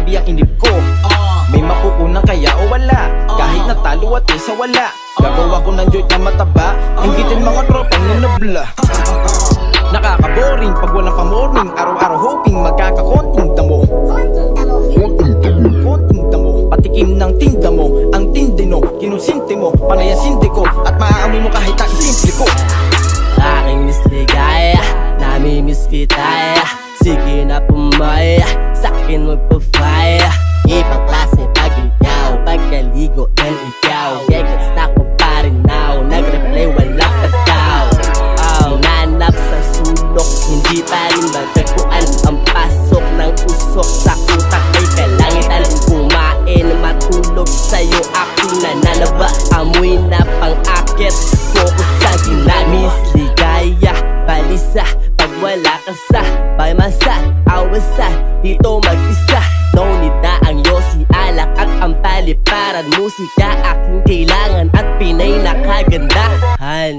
grabe ang inip ko. May mapupunang kaya o wala, kahit natalo at isa wala. Gagawa ko ng joint na mataba, hinggitin mga tropang nanabla. Nakaka-boring pag walang pa-morning, araw-araw hoping magkakakonting damo. Konting damo, patikim ng tinda mo, ang tindino, kinusinti mo, panay ang sindi ko, at maaamoy mo kahit ang simple ko. Aking misligaya, namimiss kita. Sige na pumaya, sa'kin magpa-fire. Ibang klase pag ikaw, pagkaligo ng ikaw. Gagets na ko pa rin now, nag-replay wala ka daw. Hinanap sa sulok, hindi pa rin matagpuan. Ang pasok ng usok sa utak ay kalangitan. Kumain, matulog sa'yo, aking nananaba. Amoy na pang-akit, focus sa ginamiss. Ligaya, balisa, pag wala ka sa baymasa, awasan, dito mag-isa. No need na ang yosi, alak at ang paliparan. Musika aking kailangan at Pinay na kagandahan.